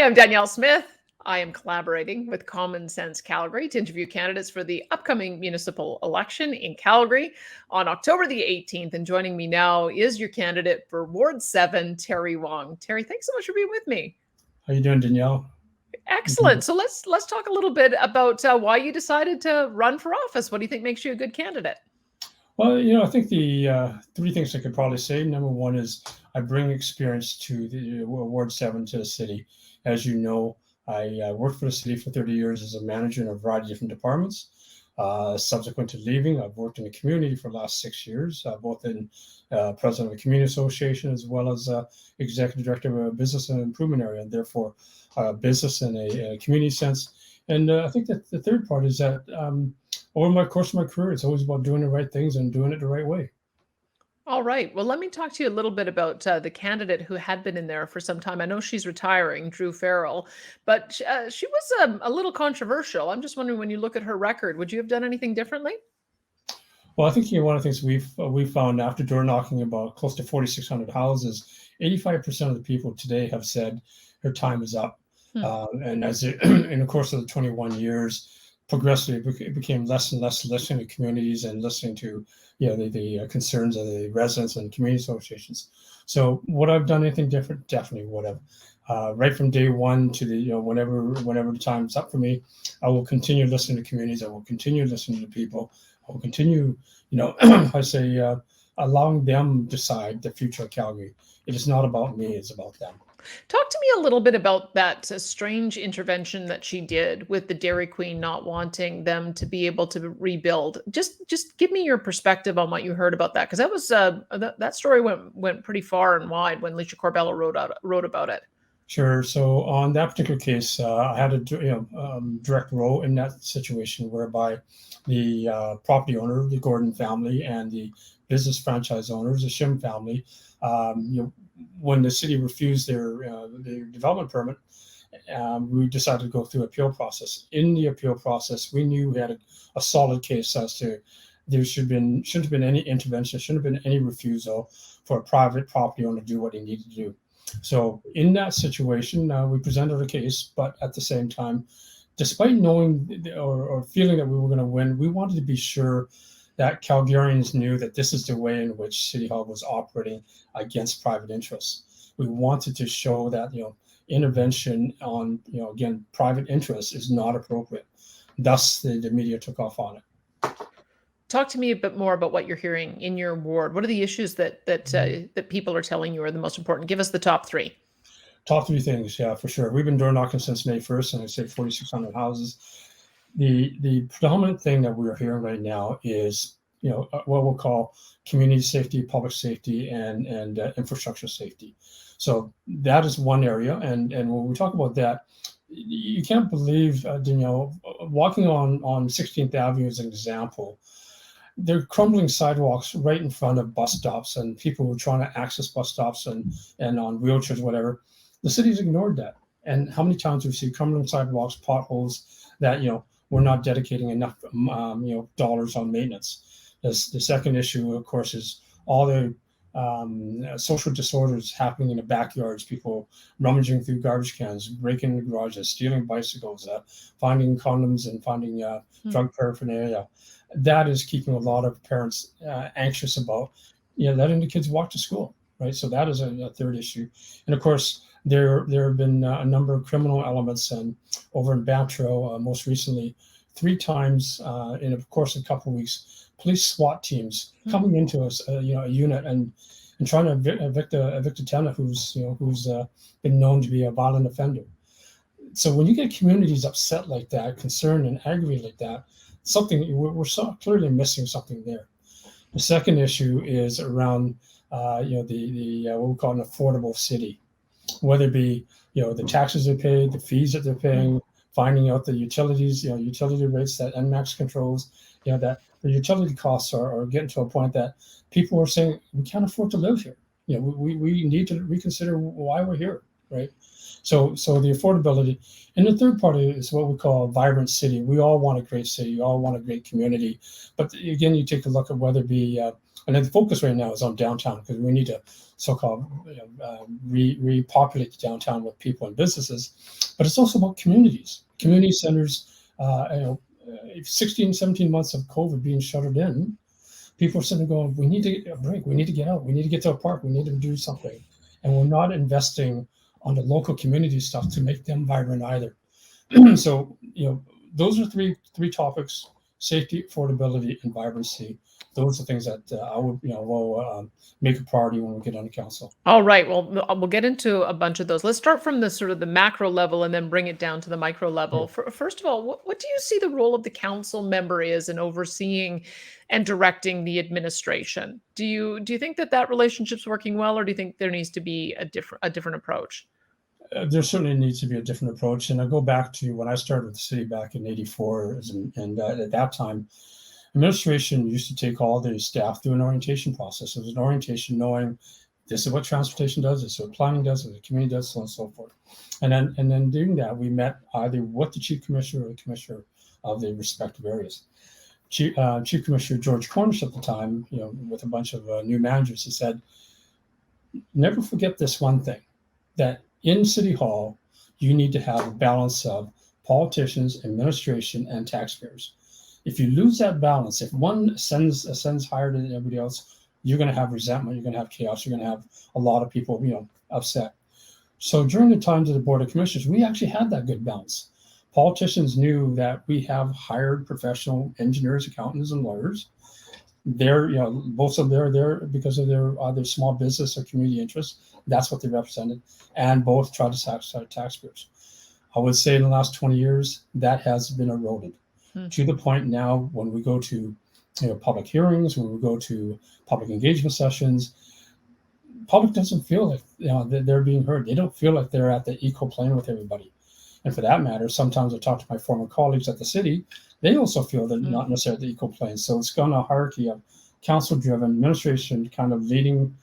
Hi, I'm Danielle Smith. I am collaborating with Common Sense Calgary to interview candidates for the upcoming municipal election in Calgary on October the 18th. And joining me now is your candidate for Ward 7, Terry Wong. Terry, thanks so much for being with me. How you doing, Danielle? Excellent. So let's talk a little bit about why you decided to run for office. What do you think makes you a good candidate? Well, I think the three things I could probably say. Number one is I bring experience to the Ward 7 to the city. As you know, I worked for the city for 30 years as a manager in a variety of different departments. Subsequent to leaving, I've worked in the community for the last 6 years, both in president of the community association as well as executive director of a business and improvement area, and therefore business in a community sense. And I think that the third part is that over my course of my career, it's always about doing the right things and doing it the right way. All right. Well, let me talk to you a little bit about the candidate who had been in there for some time. I know she's retiring, Drew Farrell, but she was a little controversial. I'm just wondering, when you look at her record, would you have done anything differently? Well, I think one of the things we found after door knocking about close to 4,600 houses, 85% of the people today have said her time is up. And as in the course of the 21 years, progressively it became less and less listening to communities and listening to the concerns of the residents and community associations. So would I've done anything different? Definitely would have. Right from day one to the whenever the time's up for me, I will continue listening to communities. I will continue listening to people. I will continue, I say, allowing them decide the future of Calgary. It is not about me; it's about them. Talk to me a little bit about that strange intervention that she did with the Dairy Queen not wanting them to be able to rebuild. Just give me your perspective on what you heard about that, because that was that story went pretty far and wide when Alicia Corbella wrote about it. Sure. So on that particular case, I had a direct role in that situation, whereby the property owner, the Gordon family, and the business franchise owners, the Shim family, when the city refused their development permit, we decided to go through appeal process. In the appeal process, we knew we had a solid case as to there shouldn't have been any intervention, shouldn't have been any refusal for a private property owner to do what he needed to do. So in that situation, we presented a case, but at the same time, despite knowing or feeling that we were going to win, we wanted to be sure that Calgarians knew that this is the way in which City Hall was operating against private interests. We wanted to show that intervention on again private interests is not appropriate. Thus, the media took off on it. Talk to me a bit more about what you're hearing in your ward. What are the issues that people are telling you are the most important? Give us the top three. Top three things, yeah, for sure. We've been door knocking since May 1st, and I say 4,600 houses. The predominant thing that we're hearing right now is what we'll call community safety, public safety, and infrastructure safety. So that is one area, and when we talk about that, you can't believe, Danielle, walking on 16th Avenue as an example. There are crumbling sidewalks right in front of bus stops, and people who are trying to access bus stops and on wheelchairs, whatever. The city's ignored that. And how many times we see crumbling sidewalks, potholes that we're not dedicating enough dollars on maintenance. The second issue, of course, is all the social disorders happening in the backyards. People rummaging through garbage cans, breaking the garages, stealing bicycles, finding condoms, and finding drug paraphernalia. That is keeping a lot of parents anxious about letting the kids walk to school, right? So that is a third issue. And of course, there have been a number of criminal elements, and over in Bantro, most recently, 3 times in the course of a couple of weeks, police SWAT teams coming into a unit and trying to evict a tenant who's been known to be a violent offender. So when you get communities upset like that, concerned and aggravated like that, we're so clearly missing something there. The second issue is around the what we call an affordable city, whether it be the taxes they pay, the fees that they're paying, finding out the utilities, utility rates that NMAX controls, that the utility costs are getting to a point that people are saying we can't afford to live here. We need to reconsider why we're here, right? So the affordability. And the third part is what we call a vibrant city. We all want a great city. We all want a great community. But again, you take a look at whether it be, and the focus right now is on downtown because we need to so-called repopulate the downtown with people and businesses. But it's also about communities, community centers. 16, 17 months of COVID being shuttered in, people are sitting there going, we need to get a break. We need to get out. We need to get to a park. We need to do something. And we're not investing on the local community stuff to make them vibrant either. So, those are three topics: safety, affordability, and vibrancy. Those are things that I would, will make a priority when we get on the council. All right. Well, we'll get into a bunch of those. Let's start from the sort of the macro level and then bring it down to the micro level. First of all, what do you see the role of the council member is in overseeing and directing the administration? Do you think that relationship's working well, or do you think there needs to be a different approach? There certainly needs to be a different approach. And I go back to when I started with the city back in '84, and at that time, administration used to take all the staff through an orientation process. It was an orientation knowing this is what transportation does, this is what planning does, what the community does, so on and so forth. And then doing that, we met either with the chief commissioner or the commissioner of the respective areas. Chief Commissioner George Cornish at the time, with a bunch of new managers, he said, never forget this one thing, that in City Hall, you need to have a balance of politicians, administration, and taxpayers. If you lose that balance, if one ascends higher than everybody else, you're going to have resentment, you're going to have chaos, you're going to have a lot of people, upset. So during the times of the Board of Commissioners, we actually had that good balance. Politicians knew that we have hired professional engineers, accountants, and lawyers. They're, most of them are there because of their either small business or community interests. That's what they represented, and both try to satisfy taxpayers. I would say in the last 20 years, that has been eroded to the point now when we go to public hearings, when we go to public engagement sessions, public doesn't feel like that they're being heard. They don't feel like they're at the equal plane with everybody. And for that matter, sometimes I talk to my former colleagues at the city, they also feel they're not necessarily at the equal plane. So it's gone a hierarchy of council-driven administration kind of leading,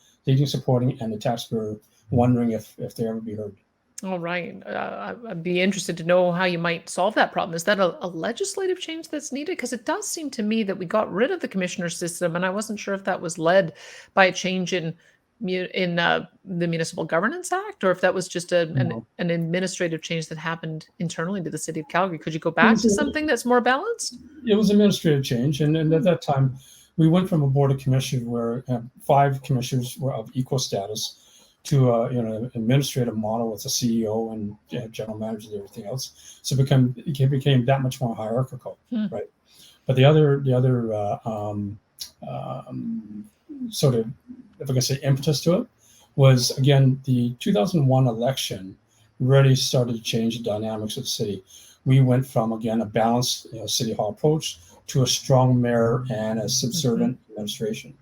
supporting, and the taxpayer wondering if they ever be heard. All right. I'd be interested to know how you might solve that problem. Is that a legislative change that's needed? Because it does seem to me that we got rid of the commissioner system, and I wasn't sure if that was led by a change in the Municipal Governance Act, or if that was just an administrative change that happened internally to the city of Calgary. Could you go back to something that's more balanced? It was administrative change, and at that time, we went from a board of commissioners where 5 commissioners were of equal status to an administrative model with a CEO and general manager and everything else. So it became that much more hierarchical, right? But the other sort of, if I can say, impetus to it was, again, the 2001 election really started to change the dynamics of the city. We went from, again, a balanced city hall approach to a strong mayor and a subservient administration.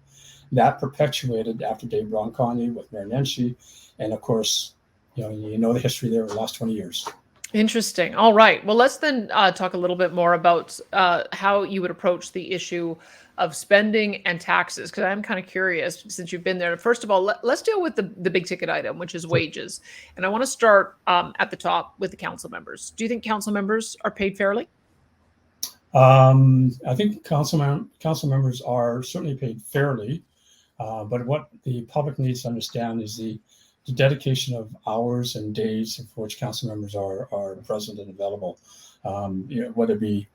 That perpetuated after Dave Ronconi with Mayor Nenshi, and of course, the history there over the last 20 years. Interesting. All right. Well, let's then talk a little bit more about how you would approach the issue of spending and taxes, because I'm kind of curious since you've been there. First of all, let's deal with the big ticket item, which is wages. And I want to start at the top with the council members. Do you think council members are paid fairly? I think council members are certainly paid fairly, but what the public needs to understand is the dedication of hours and days for which council members are present and available. Whether it be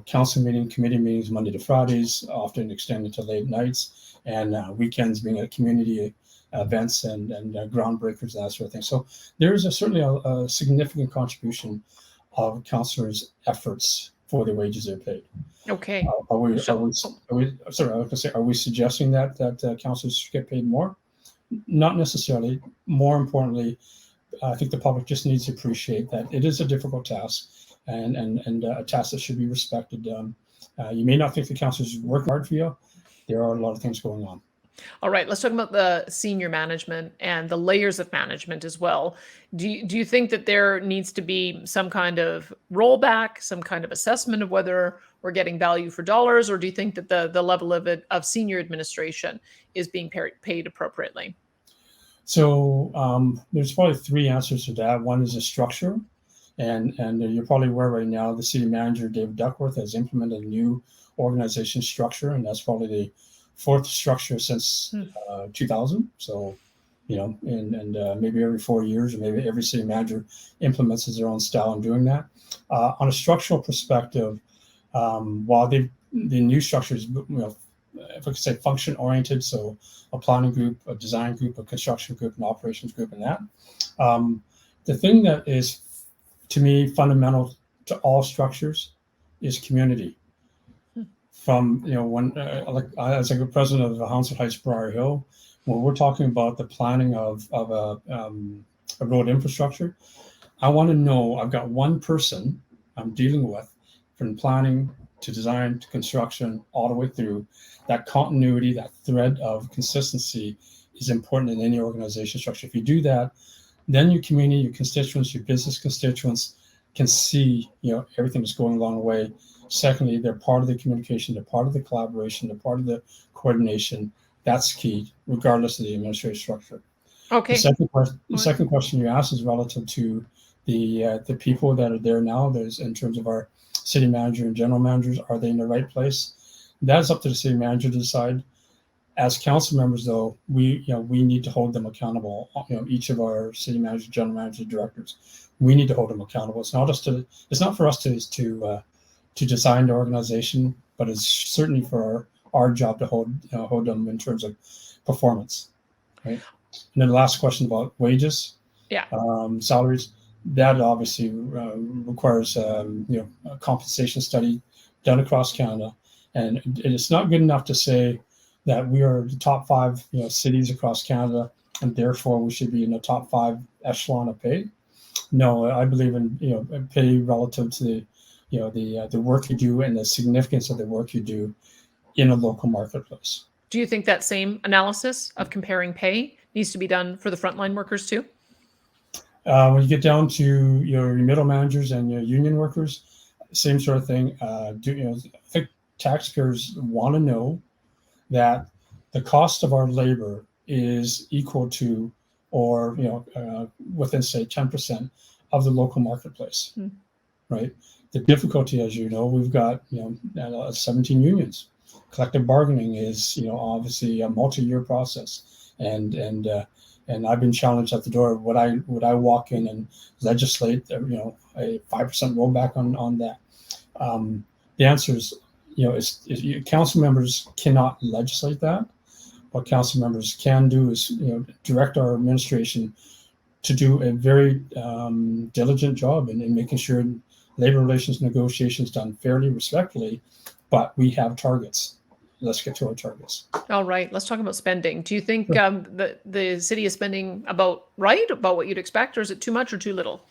council committee meetings Monday to Fridays, often extended to late nights, and weekends being at community events and groundbreakers and that sort of thing. So there is certainly a significant contribution of councillors' efforts for the wages they're paid. Okay. Are we suggesting that councillors should get paid more? Not necessarily. More importantly, I think the public just needs to appreciate that it is a difficult task and a task that should be respected. You may not think the councillors work hard for you. There are a lot of things going on. All right, let's talk about the senior management and the layers of management as well. Do you think that there needs to be some kind of rollback, some kind of assessment of whether we're getting value for dollars, or do you think that the level of senior administration is being paid appropriately? So there's probably three answers to that. One is a structure, and you're probably aware right now the city manager David Duckworth has implemented a new organization structure, and that's probably the fourth structure since 2000. So and maybe every 4 years, or maybe every city manager implements their own style in doing that. On a structural perspective, while the new structures, if I could say function oriented, so a planning group, a design group, a construction group, an operations group, and that. The thing that is, to me, fundamental to all structures is community. From when as a president of the Hounslow Heights Briar Hill, when we're talking about the planning of a road infrastructure, I want to know I've got one person I'm dealing with from planning to design to construction all the way through. That continuity, that thread of consistency is important in any organization structure. If you do that, then your community, your constituents, your business constituents can see everything that's going along the way. Secondly, they're part of the communication, they're part of the collaboration, they're part of the coordination. That's key, regardless of the administrative structure. Okay. The second question you asked is relative to the people that are there now. There's in terms of our city manager and general managers, are they in the right place? That's up to the city manager to decide. As council members, though, we need to hold them accountable. Each of our city managers, general managers, directors, we need to hold them accountable. It's not for us to design the organization, but it's certainly for our job to hold them in terms of performance, right? And then the last question about wages, salaries, that obviously requires a compensation study done across Canada, and it's not good enough to say that we are the top 5 cities across Canada, and therefore we should be in the top 5 echelon of pay. No, I believe in pay relative to the work you do and the significance of the work you do in a local marketplace. Do you think that same analysis of comparing pay needs to be done for the frontline workers too? When you get down to your middle managers and your union workers, same sort of thing. I think taxpayers want to know that the cost of our labor is equal to, or within say 10% of the local marketplace, right? The difficulty, as you know, we've got 17 unions. Collective bargaining is obviously a multi-year process, and I've been challenged at the door. Would I walk in and legislate a 5% rollback on that? The answer is council members cannot legislate that. What council members can do is direct our administration to do a very diligent job in making sure labor relations negotiations done fairly, respectfully, but we have targets. Let's get to our targets. All right, let's talk about spending. Do you think the city is spending about right, about what you'd expect, or is it too much or too little?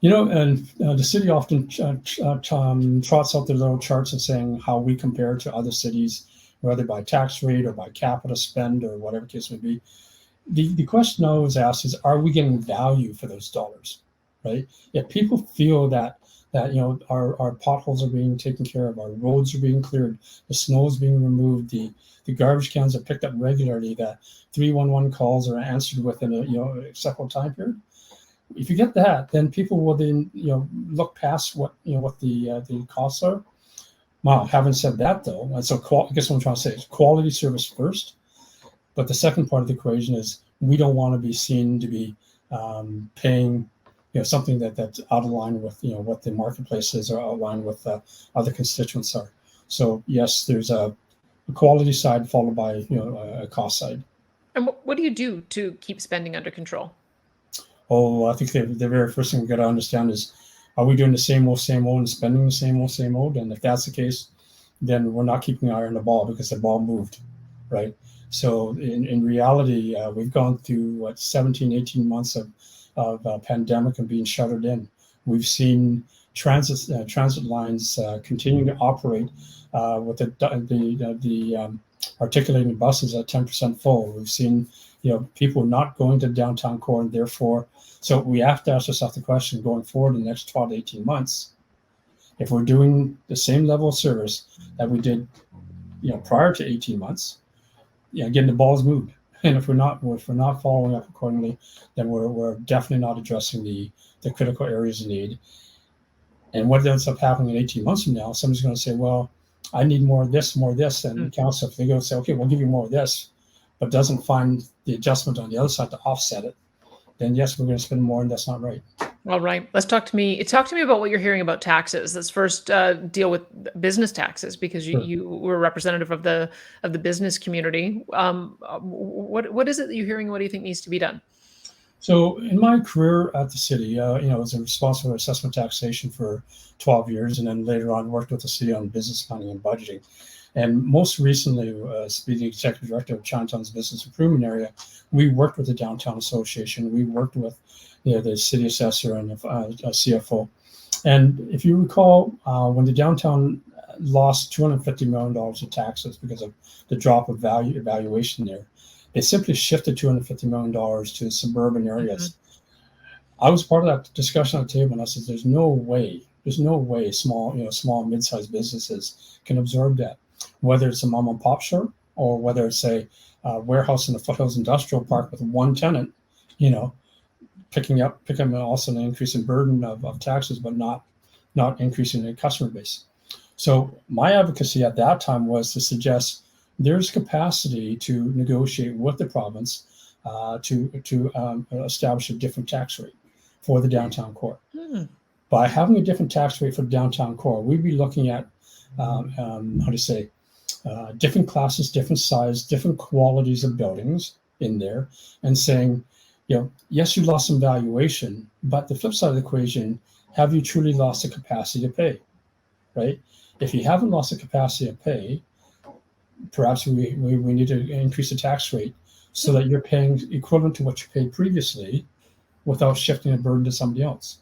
And the city often trots out their little charts and saying how we compare to other cities, whether by tax rate or by capita spend or whatever case may be. The question I always ask is, are we getting value for those dollars, right? If people feel that our potholes are being taken care of, our roads are being cleared, the snow is being removed, the garbage cans are picked up regularly, that 311 calls are answered within a acceptable time period. If you get that, then people will then look past what the costs are. Wow. Having said that, though, and so I guess what I'm trying to say is quality service first. But the second part of the equation is we don't want to be seen to be paying something that's out of line with what the marketplace is, or out of line with other constituents are. So yes, there's a quality side followed by a cost side. And what do you do to keep spending under control? Oh, I think the very first thing we got to understand is, are we doing the same old, and spending the same old? And if that's the case, then we're not keeping our eye on the ball because the ball moved, right? So in reality, we've gone through 17, 18 months of pandemic and being shuttered in. We've seen transit lines continue to operate with the articulating buses at 10% full. We've seen people not going to downtown core, and therefore, so we have to ask ourselves the question going forward in the next 12 to 18 months, if we're doing the same level of service that we did prior to 18 months, again, the ball's moved. And if we're not following up accordingly, then we're definitely not addressing the critical areas of need. And what ends up happening in 18 months from now, somebody's going to say, well, I need more of this, and council, if they go say, okay, we'll give you more of this, but doesn't find the adjustment on the other side to offset it, then yes, we're going to spend more, and that's not right. All right. Let's talk to me about what you're hearing about taxes. Let's first deal with business taxes, because Sure. you were a representative of the business community. What is it that you're hearing? What do you think needs to be done? So in my career at the city, I was responsible for assessment taxation for 12 years, and then later on worked with the city on business planning and budgeting. And most recently, as being the executive director of Chinatown's business improvement area, we worked with the Downtown Association. We worked with the city assessor and a CFO. And if you recall, when the downtown lost $250 million of taxes because of the drop of evaluation there, they simply shifted $250 million to the suburban areas. Mm-hmm. I was part of that discussion at the table, and I said, there's no way small, mid-sized businesses can absorb that, whether it's a mom and pop shop or whether it's a warehouse in the Foothills Industrial Park with one tenant, picking up also an increase in burden of taxes, but not increasing the customer base. So my advocacy at that time was to suggest there's capacity to negotiate with the province to establish a different tax rate for the downtown core. By having a different tax rate for the downtown core, we'd be looking at different classes, different size, different qualities of buildings in there, and saying, yes, you lost some valuation, but the flip side of the equation, have you truly lost the capacity to pay, right? If you haven't lost the capacity to pay, perhaps we need to increase the tax rate so that you're paying equivalent to what you paid previously without shifting the burden to somebody else.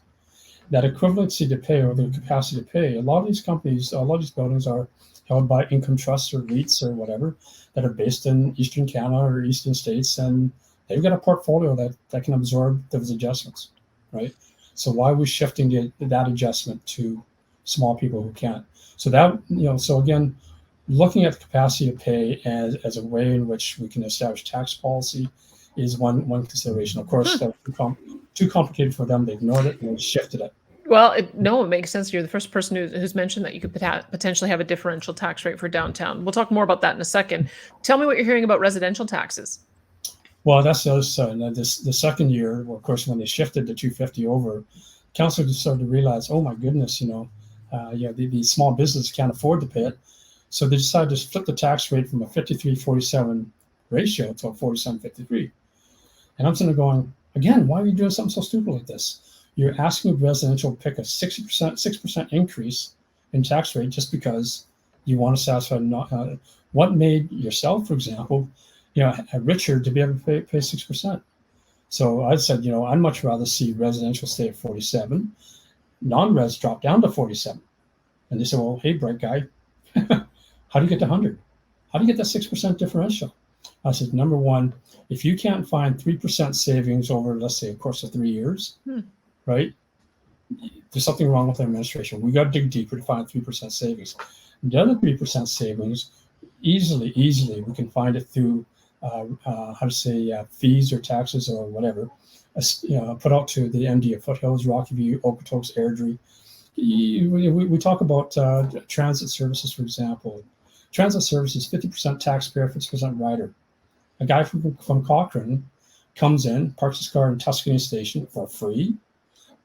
That equivalency to pay, or the capacity to pay, a lot of these buildings are held by income trusts or REITs or whatever that are based in Eastern Canada or Eastern states, and they've got a portfolio that can absorb those adjustments, right? So why are we shifting that adjustment to small people who can't? So that, so again, looking at the capacity to pay as a way in which we can establish tax policy is one consideration. Of course, that was too complicated for them. They ignored it and they shifted it. Well, it makes sense. You're the first person who's mentioned that you could potentially have a differential tax rate for downtown. We'll talk more about that in a second. Tell me what you're hearing about residential taxes. Well, that's the other side. The second year, of course, when they shifted the 250 over, council just started to realize, oh my goodness, the small business can't afford to pay it. So they decided to flip the tax rate from a 53-47 ratio to a 47-53. And I'm sitting there going, again, why are you doing something so stupid like this? You're asking residential to pick a 6% increase in tax rate just because you want to satisfy what made yourself, for example, richer to be able to pay 6%. So I said, I'd much rather see residential stay at 47, non-res drop down to 47. And they said, well, hey, bright guy, how do you get to 100? How do you get that 6% differential? I said, number one, if you can't find 3% savings over, let's say, a course of 3 years, right? There's something wrong with the administration. We got to dig deeper to find 3% savings. The other 3% savings, easily, we can find it through, fees or taxes or whatever, put out to the MD of Foothills, Rocky View, Okotoks, Airdrie. We talk about transit services, for example. Transit services, 50% taxpayer, 50% rider. A guy from Cochrane comes in, parks his car in Tuscany Station for free,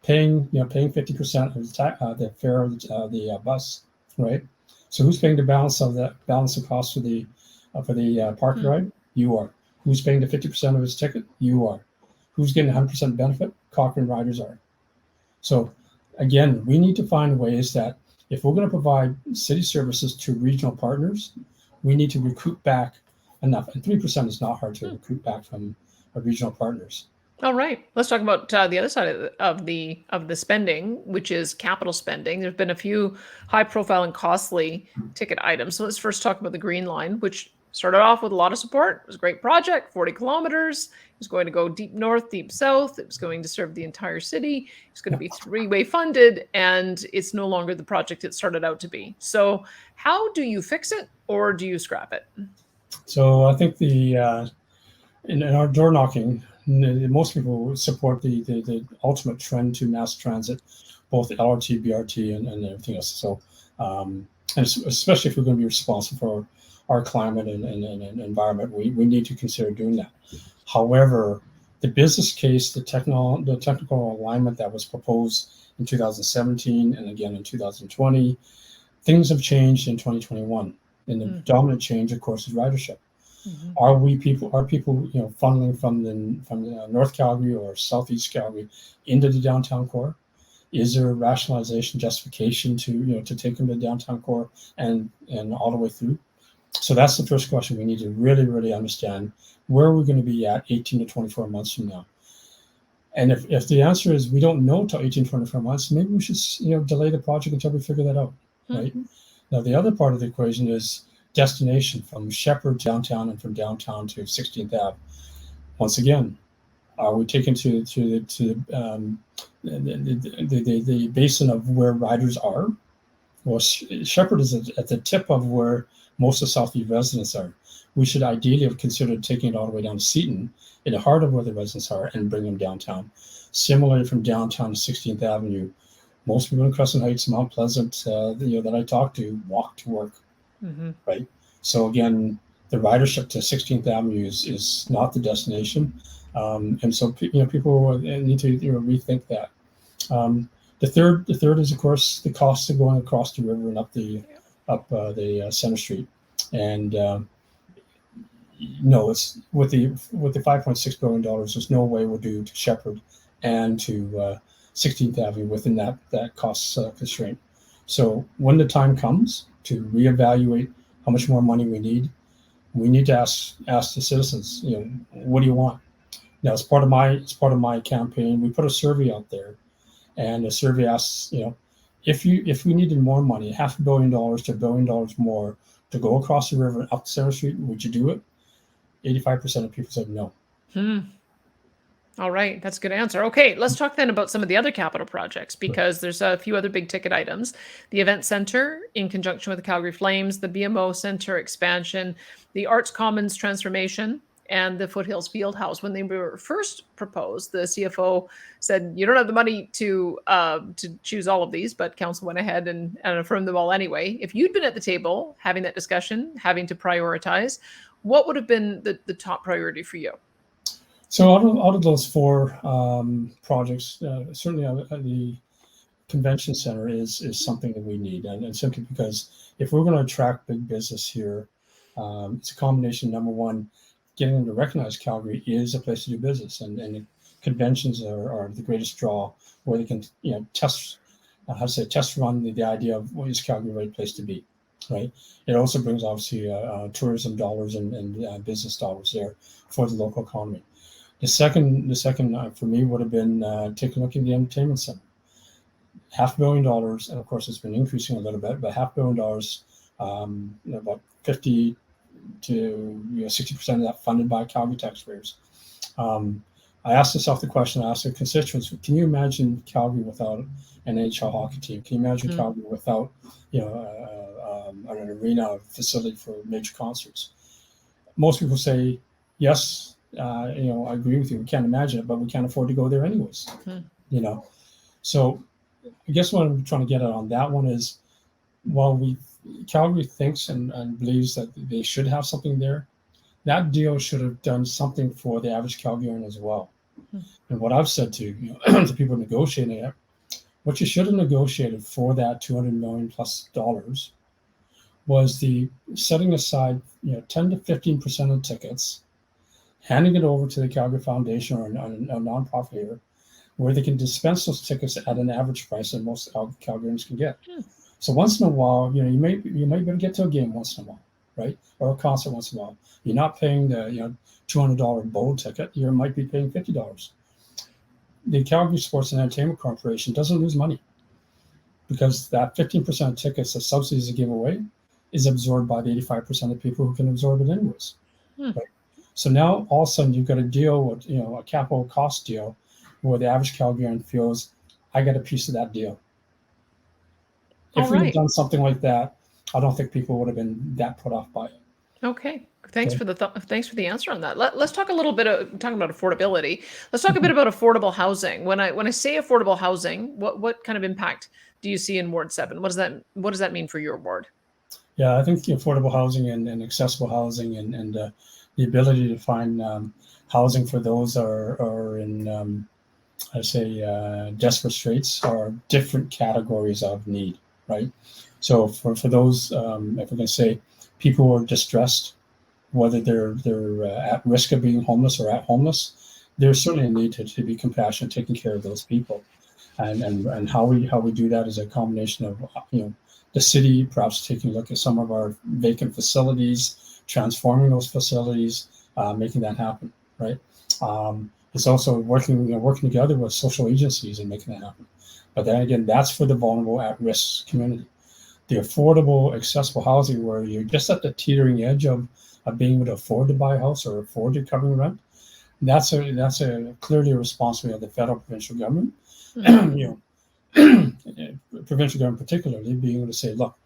paying 50% of the fare of the bus, right? So who's paying the balance of cost for the park ride? You are. Who's paying the 50% of his ticket? You are. Who's getting 100% benefit? Cochrane riders are. So again, we need to find ways that if we're going to provide city services to regional partners, we need to recoup back enough. And 3% is not hard to recoup back from our regional partners. All right, let's talk about the other side of the spending, which is capital spending. There's been a few high-profile and costly ticket items. So let's first talk about the Green Line, which started off with a lot of support. It was a great project, 40 kilometers. It was going to go deep north, deep south. It was going to serve the entire city. It's going to be three-way funded, and it's no longer the project it started out to be. So how do you fix it, or do you scrap it? So I think in our door knocking, most people support the ultimate trend to mass transit, both LRT, BRT, and everything else. So, and especially if we're going to be responsible for our climate and environment, we need to consider doing that. However, the business case, the technical alignment that was proposed in 2017 and again in 2020, things have changed in 2021. And the dominant change, of course, is ridership. Are people funneling from the North Calgary or Southeast Calgary into the downtown core? Is there a rationalization justification to take them to the downtown core and all the way through? So that's the first question. We need to really understand where we're going to be at 18 to 24 months from now. And if the answer is we don't know till 18 to 24 months, maybe we should delay the project until we figure that out, right? Now the other part of the equation is destination from Shepherd to downtown and from downtown to 16th Ave. Once again, are we taken to the basin of where riders are? Well, Shepherd is at the tip of where most of Southview residents are. We should ideally have considered taking it all the way down to Seaton, in the heart of where the residents are, and bring them downtown. Similarly, from downtown to 16th Avenue, most people in Crescent Heights, Mount Pleasant, that I talk to, walk to work, right? So again, the ridership to 16th Avenue is not the destination, and so people need to rethink that. The third is, of course, the cost of going across the river and up the Center Street, and no, it's with the $5.6 billion. There's no way we'll do to Shepherd and to 16th Avenue within that cost constraint. So when the time comes to reevaluate how much more money we need to ask the citizens, what do you want? Now, as part of my campaign, we put a survey out there, and the survey asks, if we needed more money, $500 million to $1 billion more to go across the river and up Center Street, would you do it? 85% of people said no. All right, that's a good answer. Okay, let's talk then about some of the other capital projects, because there's a few other big ticket items. The Event Center in conjunction with the Calgary Flames, the BMO Center expansion, the Arts Commons transformation, and the Foothills Fieldhouse. When they were first proposed, the CFO said, you don't have the money to choose all of these, but council went ahead and affirmed them all anyway. If you'd been at the table having that discussion, having to prioritize, what would have been the top priority for you? So out of those four projects, certainly the convention center is something that we need, and simply because if we're going to attract big business here, it's a combination. Number one, getting them to recognize Calgary is a place to do business, and conventions are the greatest draw, where they can test run the idea of what is Calgary the right place to be, right? It also brings obviously tourism dollars and business dollars there for the local economy. The second for me would have been taking a look at the entertainment center. $500 million, and of course it's been increasing a little bit, but $500 million, about 50 to 60% of that funded by Calgary taxpayers. I asked myself the question, I asked the constituents, can you imagine Calgary without an NHL hockey team? Can you imagine Calgary without an arena facility for major concerts? Most people say yes. I agree with you. We can't imagine it, but we can't afford to go there anyways. So I guess what I'm trying to get at on that one is, while Calgary thinks and believes that they should have something there, that deal should have done something for the average Calgarian as well. And what I've said to to people negotiating it, what you should have negotiated for that $200 million plus was the setting aside 10 to 15% of the tickets, handing it over to the Calgary Foundation or a nonprofit here, where they can dispense those tickets at an average price that most Calgarians can get. So once in a while, you might be able to get to a game once in a while, right? Or a concert once in a while. You're not paying the $200 bowl ticket. You might be paying $50. The Calgary Sports and Entertainment Corporation doesn't lose money, because that 15% of tickets, the subsidies they give away, is absorbed by the 85% of people who can absorb it anyways. Right? So now all of a sudden you've got a deal with a capital cost deal where the average Calgarian feels, I got a piece of that deal. If we had done something like that, I don't think people would have been that put off by it. Okay. Thanks Okay. for the thanks for the answer on that. Let's talk a little bit of talking about affordability. Let's talk a bit about affordable housing. When I say affordable housing, what kind of impact do you see in Ward 7? What does that mean for your ward? Yeah, I think the affordable housing and accessible housing and the ability to find housing for those are in I say desperate straits are different categories of need, right? So for those, if we can say, people who are distressed, whether they're at risk of being homeless or at homeless, there's certainly a need to be compassionate, taking care of those people, and how we do that is a combination of the city perhaps taking a look at some of our vacant facilities, transforming those facilities, making that happen, right? It's also working together with social agencies and making that happen. But then again, that's for the vulnerable at-risk community. The affordable, accessible housing where you're just at the teetering edge of being able to afford to buy a house or afford to cover rent. That's a clearly a responsibility of the federal provincial government. Mhm. Provincial government particularly being able to say, look,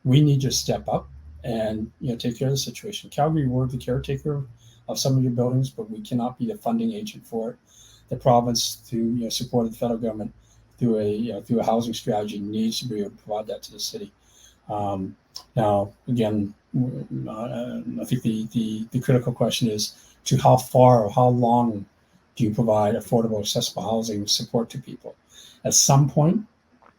we need you to step up and take care of the situation. Calgary, we're the caretaker of some of your buildings, but we cannot be the funding agent for it. The province, through support of the federal government, through a housing strategy, needs to be able to provide that to the city. Now, again, I think the critical question is to how far or how long do you provide affordable, accessible housing support to people? At some point,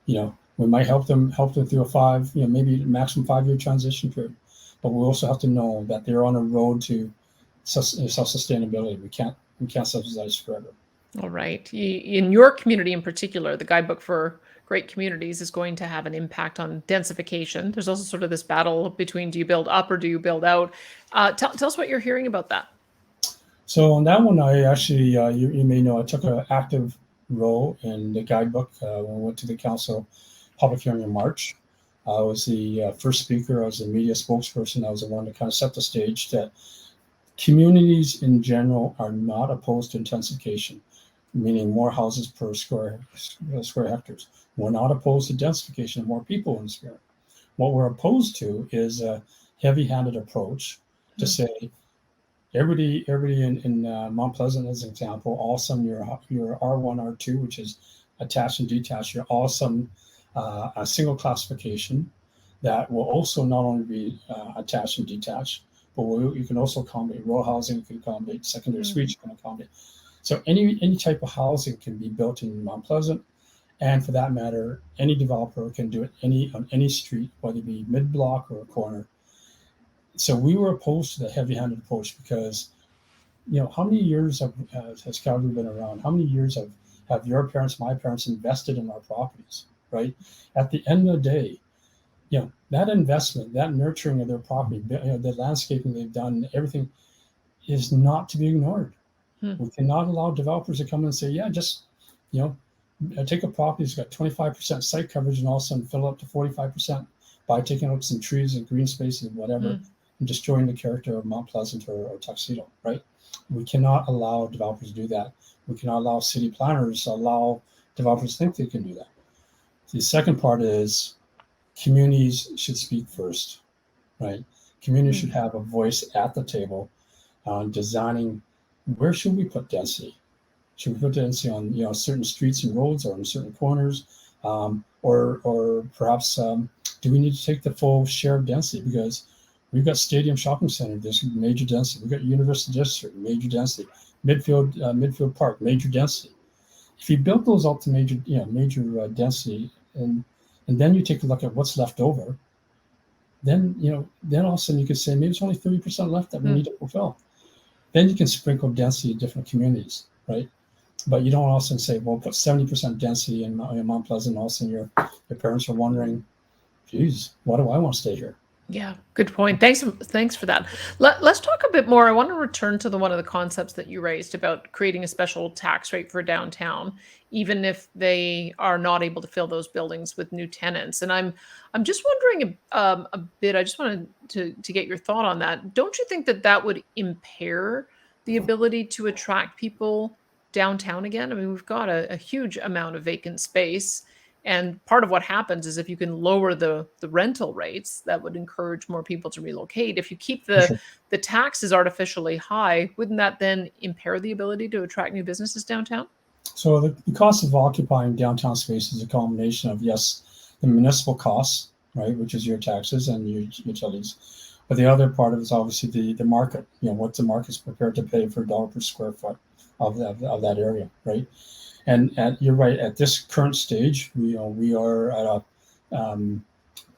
we might help them through a maybe maximum 5-year transition period, but we also have to know that they're on a road to self-sustainability. We can't subsidize forever. All right. In your community in particular, the guidebook for great communities is going to have an impact on densification. There's also sort of this battle between do you build up or do you build out? Tell us what you're hearing about that. So on that one, I actually, you may know, I took an active role in the guidebook when we went to the council public hearing in March. I was the first speaker. I was the media spokesperson. I was the one to kind of set the stage that communities in general are not opposed to intensification, meaning more houses per square hectares. We're not opposed to densification, more people in the square. What we're opposed to is a heavy-handed approach to Hmm. say everybody in Mount Pleasant, as an example, all of a sudden your R1, R2, which is attached and detached, you're all of a sudden a single classification that will also not only be attached and detached, but you can also accommodate row housing, you can accommodate secondary suites, you can accommodate. So any type of housing can be built in Mount Pleasant, and for that matter, any developer can do it on any street, whether it be mid-block or a corner. So we were opposed to the heavy-handed approach because how many years has Calgary been around? How many years have your parents, my parents invested in our properties, right? At the end of the day, that investment, that nurturing of their property, the landscaping they've done, everything is not to be ignored. Hmm. We cannot allow developers to come in and say, yeah, just, you take a property that's got 25% site coverage and all of a sudden fill up to 45% by taking out some trees and green spaces and whatever, Hmm. and destroying the character of Mount Pleasant or Tuxedo, right? We cannot allow developers to do that. We cannot allow city planners to allow developers to think they can do that. The second part is communities should speak first, right? Communities Hmm. should have a voice at the table on designing where should we put density. Should we put density on certain streets and roads or on certain corners, or perhaps do we need to take the full share of density because we've got Stadium Shopping Center, there's major density. We've got University District, major density. Midfield Park, major density. If you build those up to major density, and then you take a look at what's left over, then all of a sudden you could say maybe it's only 30% left that we Hmm. need to fulfill. Then you can sprinkle density in different communities, right? But you don't also say, well, put 70% density in Mount Pleasant. All of a sudden your parents are wondering, geez, why do I want to stay here? Yeah, good point. Thanks for that. Let's talk a bit more. I want to return to the one of the concepts that you raised about creating a special tax rate for downtown, even if they are not able to fill those buildings with new tenants. And I'm just wondering a bit. I just wanted to get your thought on that. Don't you think that that would impair the ability to attract people downtown again? I mean, we've got a huge amount of vacant space. And part of what happens is if you can lower the rental rates, that would encourage more people to relocate. If you keep For sure. the taxes artificially high, wouldn't that then impair the ability to attract new businesses downtown? So the cost of occupying downtown space is a combination of, yes, the municipal costs, right, which is your taxes and your utilities. But the other part of it is obviously the market, what the market's prepared to pay for a dollar per square foot of that area, right? And you're right, at this current stage, we are at a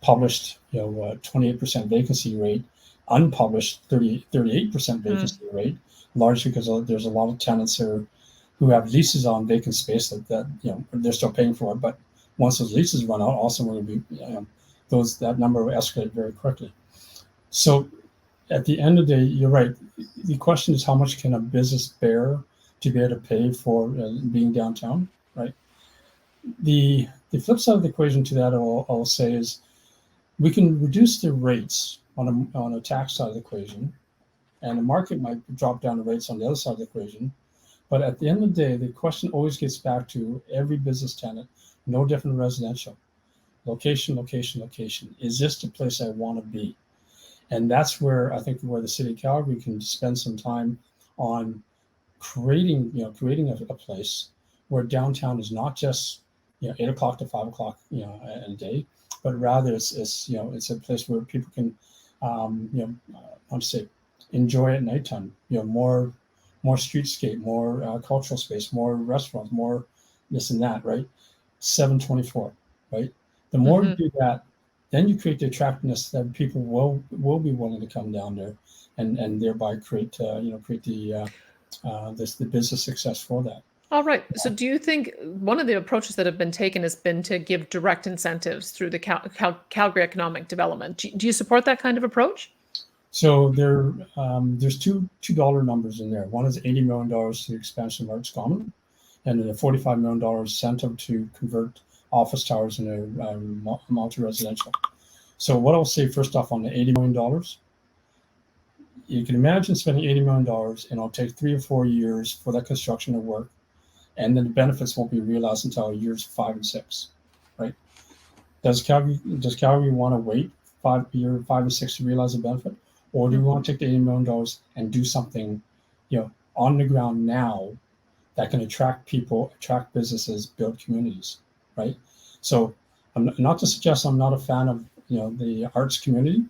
published 28% vacancy rate, unpublished 38% vacancy rate, largely because there's a lot of tenants who have leases on vacant space that they're still paying for it, but once those leases run out, also we're going to be that number will escalate very quickly. So at the end of the day, you're right. The question is, how much can a business bear to be able to pay for being downtown, right? The flip side of the equation to that, I'll say, is we can reduce the rates on a tax side of the equation, and the market might drop down the rates on the other side of the equation. But at the end of the day, the question always gets back to every business tenant, no different than residential. Location, location, location. Is this the place I want to be? And that's where I think where the city of Calgary can spend some time on creating a place where downtown is not just 8 o'clock to 5 o'clock in a day, but rather it's a place where people can I'd say enjoy at nighttime. More streetscape, more cultural space, more restaurants, more this and that, right? 7/24, right? The more you do that, then you create the attractiveness that people will be willing to come down there, and thereby create the business success for that. All right. So do you think one of the approaches that have been taken has been to give direct incentives through the Calgary Economic Development? Do you support that kind of approach? So there's $2 numbers in there. One is $80 million to the expansion of Arts Common, and then a $45 million incentive to convert office towers into multi-residential. So what I'll say first off on the $80 million, you can imagine spending $80 million, and it'll take 3 or 4 years for that construction to work, and then the benefits won't be realized until years 5 and 6, right? Does Calgary want to wait 5 and 6 to realize the benefit, or do we want to take the $80 million and do something, on the ground now that can attract people, attract businesses, build communities, right? So I'm not to suggest I'm not a fan of the arts community.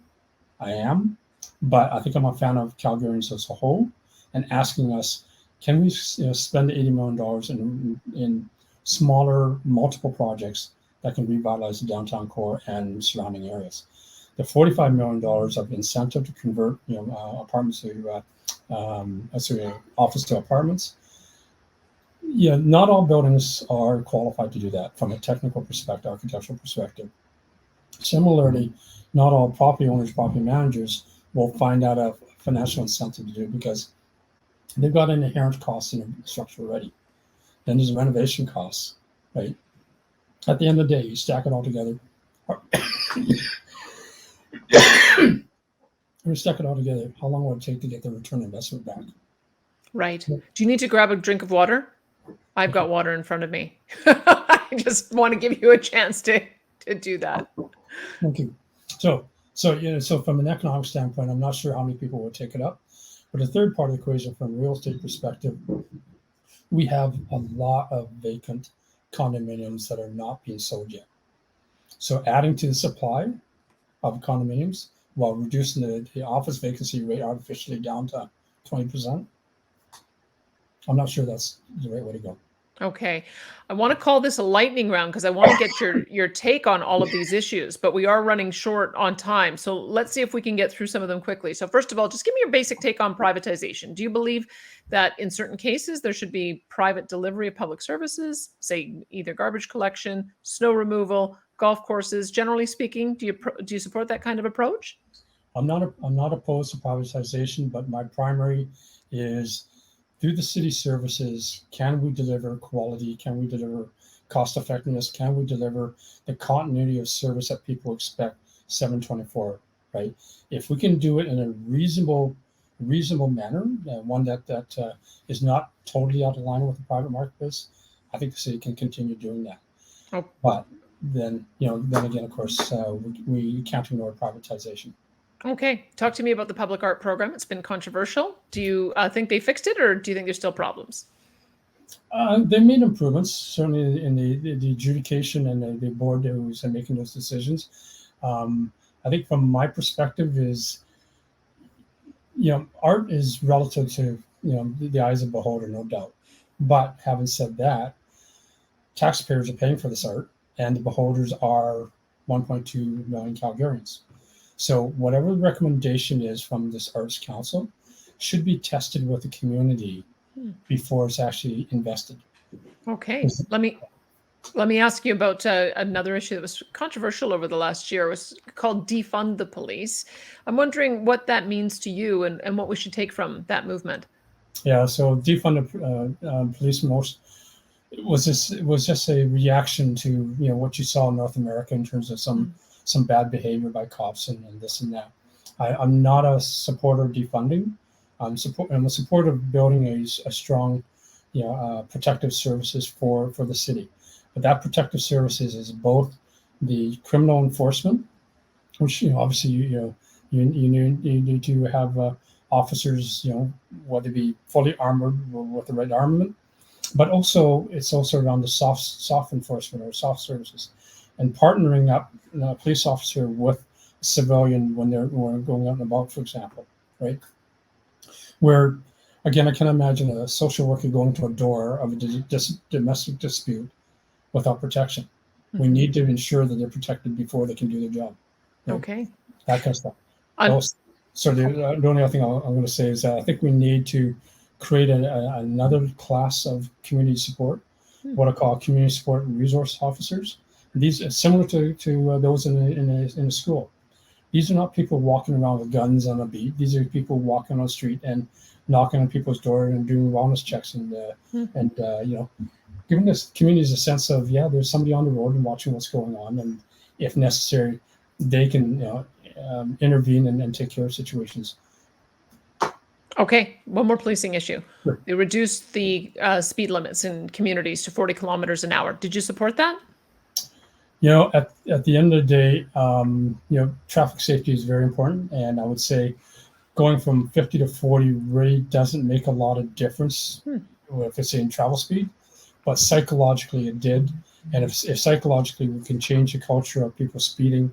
I am, but I think I'm a fan of Calgarians as a whole, and asking us, can we spend $80 million in smaller, multiple projects that can revitalize the downtown core and surrounding areas? The $45 million of incentive to convert apartments to office to apartments. Yeah, not all buildings are qualified to do that from a technical perspective, architectural perspective. Similarly, not all property owners, property managers will find out a financial incentive to do, because they've got an inherent cost in the structure already. Then there's renovation costs, right? At the end of the day, you stack it all together. Or stack it all together. How long will it take to get the return on investment back? Right. Do you need to grab a drink of water? I've got water in front of me. I just want to give you a chance to do that. Thank you. So from an economic standpoint, I'm not sure how many people will take it up. But the third part of the equation, from a real estate perspective, we have a lot of vacant condominiums that are not being sold yet. So adding to the supply of condominiums while reducing the office vacancy rate artificially down to 20%, I'm not sure that's the right way to go. Okay. I want to call this a lightning round because I want to get your take on all of these issues, but we are running short on time. So let's see if we can get through some of them quickly. So first of all, just give me your basic take on privatization. Do you believe that in certain cases there should be private delivery of public services, say either garbage collection, snow removal, golf courses? Generally speaking, do you support that kind of approach? I'm not opposed to privatization, but my primary is, through the city services, can we deliver quality? Can we deliver cost effectiveness? Can we deliver the continuity of service that people expect 7/24, right? If we can do it in a reasonable manner, one that is not totally out of line with the private marketplace, I think the city can continue doing that. Oh. But then again, of course, we can't ignore privatization. Okay, talk to me about the public art program. It's been controversial. Do you think they fixed it, or do you think there's still problems? They made improvements, certainly in the adjudication and the board who's making those decisions. I think from my perspective is, art is relative to, the eyes of the beholder, no doubt. But having said that, taxpayers are paying for this art, and the beholders are 1.2 million Calgarians. So whatever the recommendation is from this Arts Council should be tested with the community before it's actually invested. Okay, let me ask you about another issue that was controversial over the last year. It was called Defund the Police. I'm wondering what that means to you and what we should take from that movement. Yeah, so defund the police was just a reaction to what you saw in North America in terms of some bad behavior by cops and this and that. I'm not a supporter of defunding. I'm a supporter of building a strong, protective services for the city. But that protective services is both the criminal enforcement, which obviously you need to have officers, whether it be fully armored or with the right armament, but it's also around the soft enforcement or soft services, and partnering up a police officer with a civilian when they're going out and about, for example, right? Where, again, I can imagine a social worker going to a door of a domestic dispute without protection. We need to ensure that they're protected before they can do their job. Right? Okay. That kind of stuff. So the only other thing I'm going to say is that I think we need to create another class of community support, what I call community support resource officers. These are similar to those in a school. These are not people walking around with guns on a beat. These are people walking on the street and knocking on people's door and doing wellness checks and giving this communities a sense of, there's somebody on the road and watching what's going on, and if necessary, they can intervene and take care of situations. Okay, one more policing issue. Sure. They reduced the speed limits in communities to 40 kilometers an hour. Did you support that? At the end of the day, traffic safety is very important, and I would say going from 50 to 40 really doesn't make a lot of difference if it's in travel speed, but psychologically it did. And if psychologically we can change the culture of people speeding,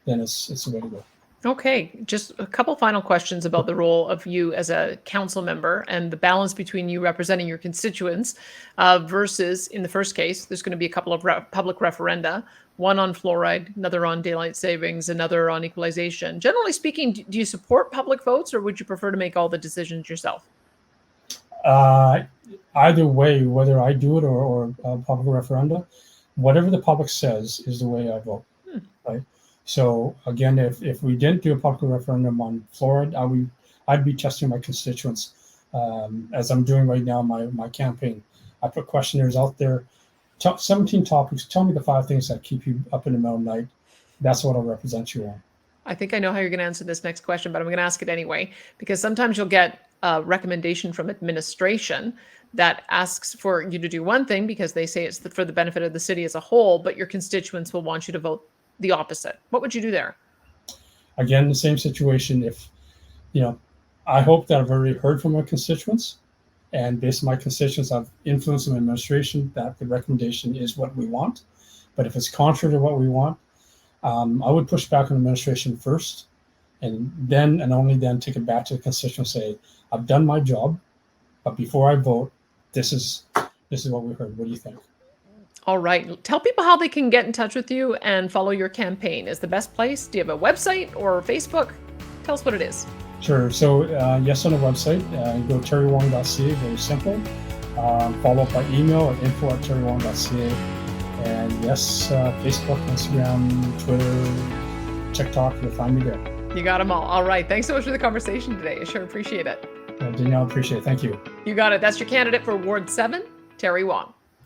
then it's the way to go. Okay, just a couple final questions about the role of you as a council member and the balance between you representing your constituents versus, in the first case, there's going to be a couple of public referenda, one on fluoride, another on daylight savings, another on equalization. Generally speaking, do you support public votes, or would you prefer to make all the decisions yourself? Either way, whether I do it or public referenda, whatever the public says is the way I vote, right? So again, if we didn't do a public referendum on fluoride, I'd be testing my constituents, as I'm doing right now. My campaign, I put questionnaires out there, 17 topics. Tell me the 5 things that keep you up in the middle of the night. That's what I'll represent you on. I think I know how you're going to answer this next question, but I'm going to ask it anyway, because sometimes you'll get a recommendation from administration that asks for you to do one thing because they say it's for the benefit of the city as a whole, but your constituents will want you to vote the opposite. What would you do there? Again, the same situation. If, I hope that I've already heard from my constituents, and based on my constituents, I've influenced the administration that the recommendation is what we want. But if it's contrary to what we want, I would push back on administration first, and only then take it back to the constituents and say, I've done my job, but before I vote, this is what we heard. What do you think? All right. Tell people how they can get in touch with you and follow your campaign. Is the best place? Do you have a website or Facebook? Tell us what it is. Sure. So yes, on the website, go terrywong.ca, very simple. Follow up by email at info@terrywong.ca. And yes, Facebook, Instagram, Twitter, TikTok, you'll find me there. You got them all right. Thanks so much for the conversation today. I sure appreciate it. Danielle, appreciate it. Thank you. You got it. That's your candidate for Ward 7, Terry Wong.